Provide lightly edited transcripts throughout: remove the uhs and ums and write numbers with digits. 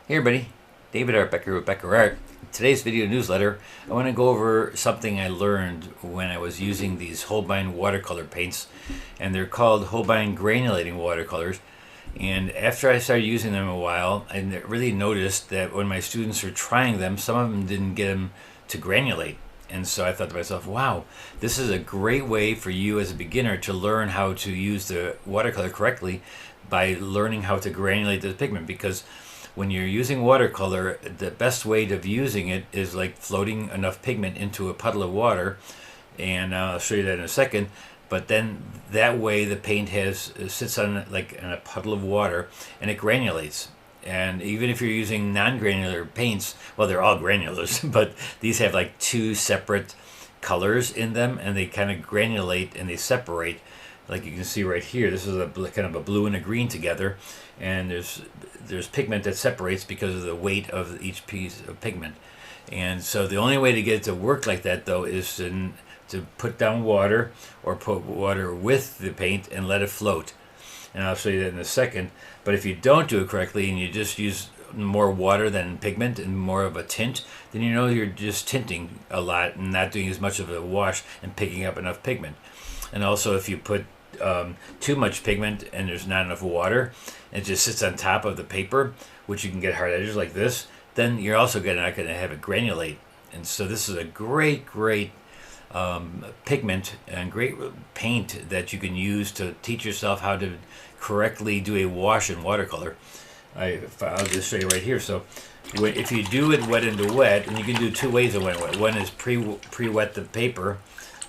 Hey everybody, David Art Becker with Becker Art. Today's video newsletter, I want to go over something I learned when I was using these Holbein watercolor paints, and they're called Holbein Granulating Watercolors. And after I started using them a while, I really noticed that when my students were trying them, some of them didn't get them to granulate. And so I thought to myself, wow, this is a great way for you as a beginner to learn how to use the watercolor correctly by learning how to granulate the pigment, because when you're using watercolor, the best way of using it is like floating enough pigment into a puddle of water, and I'll show you that in a second. But then that way the paint sits on like in a puddle of water and it granulates. And even if you're using non-granular paints, well, they're all granulars, but these have like two separate colors in them, and they kind of granulate and they separate. Like you can see right here, this is a kind of a blue and a green together, and there's pigment that separates because of the weight of each piece of pigment. And so the only way to get it to work like that, though, is to put down water or put water with the paint and let it float. And I'll show you that in a second. But if you don't do it correctly and you just use more water than pigment and more of a tint, then you know you're just tinting a lot and not doing as much of a wash and picking up enough pigment. And also, if you put too much pigment and there's not enough water, and it just sits on top of the paper, which you can get hard edges like this, then you're also not going to have it granulate. And so this is a great pigment and great paint that you can use to teach yourself how to correctly do a wash in watercolor. I'll just show you right here. So if you do it wet into wet, and you can do two ways of wet and wet. One is pre-wet the paper.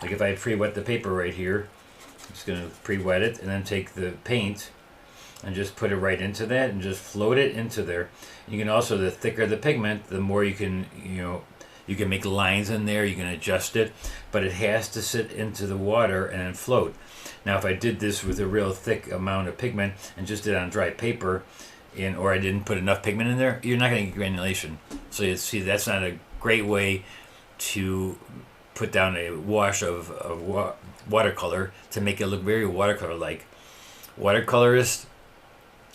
Like if I pre-wet the paper right here, I'm just going to pre-wet it and then take the paint and just put it right into that and just float it into there. You can also, the thicker the pigment, the more you can make lines in there, you can adjust it, but it has to sit into the water and then float. Now if I did this with a real thick amount of pigment and just did it on dry paper, or I didn't put enough pigment in there, you're not going to get granulation. So you see, that's not a great way to put down a wash of watercolor to make it look very watercolor-like. Watercolorists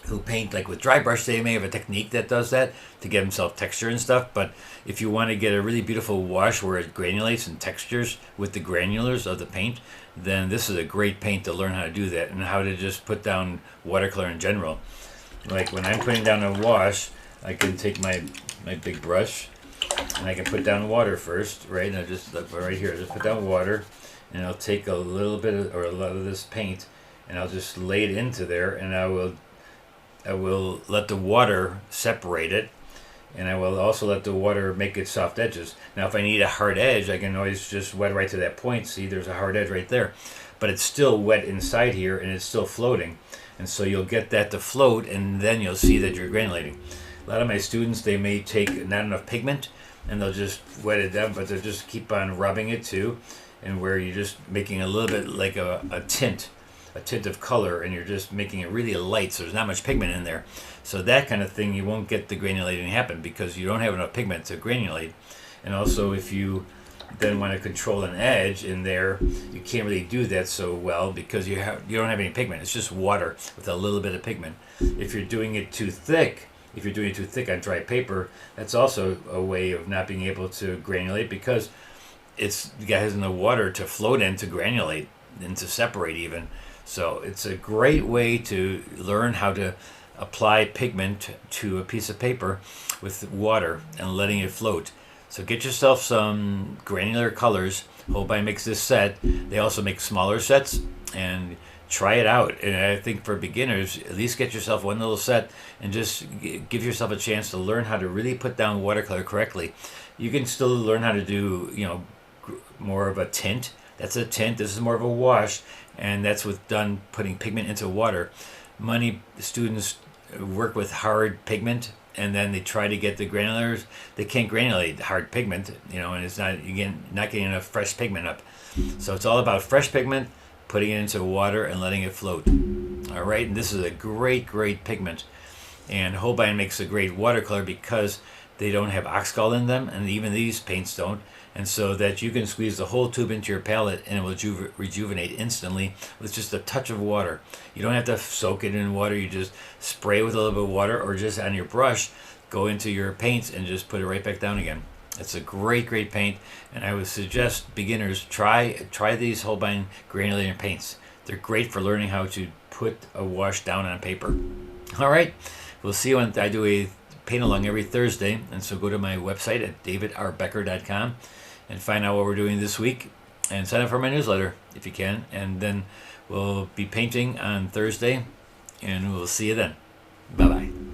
who paint like with dry brush, they may have a technique that does that to give themselves texture and stuff. But if you want to get a really beautiful wash where it granulates and textures with the granulars of the paint, then this is a great paint to learn how to do that and how to just put down watercolor in general. Like when I'm putting down a wash, I can take my big brush and I can put down water first, right? And I just look right here, just put down water, and I'll take a little bit or a lot of this paint, and I'll just lay it into there, and I will let the water separate it, and I will also let the water make its soft edges. Now if I need a hard edge, I can always just wet right to that point. See, there's a hard edge right there, but it's still wet inside here and it's still floating, and so you'll get that to float, and then you'll see that you're granulating. A lot of my students, they may take not enough pigment and they'll just wet it down, but they'll just keep on rubbing it too, and where you're just making a little bit like a tint of color, and you're just making it really light, so there's not much pigment in there. So that kind of thing, you won't get the granulating happen because you don't have enough pigment to granulate. And also, if you then want to control an edge in there, you can't really do that so well because you don't have any pigment. It's just water with a little bit of pigment. If you're doing it too thick, on dry paper, that's also a way of not being able to granulate because it has no water to float in to granulate and to separate even. So it's a great way to learn how to apply pigment to a piece of paper with water and letting it float. So get yourself some granular colors. Holbein makes this set. They also make smaller sets, and try it out. And I think for beginners, at least get yourself one little set and just give yourself a chance to learn how to really put down watercolor correctly. You can still learn how to do, more of a tint. That's a tint. This is more of a wash, and that's putting pigment into water. Many students work with hard pigment, and then they try to get the granulars. They can't granulate hard pigment, and it's not getting enough fresh pigment up. So it's all about fresh pigment, putting it into water and letting it float. All right, and this is a great pigment. And Holbein makes a great watercolor because they don't have oxgall in them, and even these paints don't. And so that you can squeeze the whole tube into your palette and it will rejuvenate instantly with just a touch of water. You don't have to soak it in water. You just spray with a little bit of water, or just on your brush, go into your paints and just put it right back down again. It's a great paint, and I would suggest beginners try these Holbein Granulating paints. They're great for learning how to put a wash down on paper. All right, we'll see you when I do a paint along every Thursday, and so go to my website at davidrbecker.com and find out what we're doing this week, and sign up for my newsletter if you can, and then we'll be painting on Thursday, and we'll see you then. Bye-bye.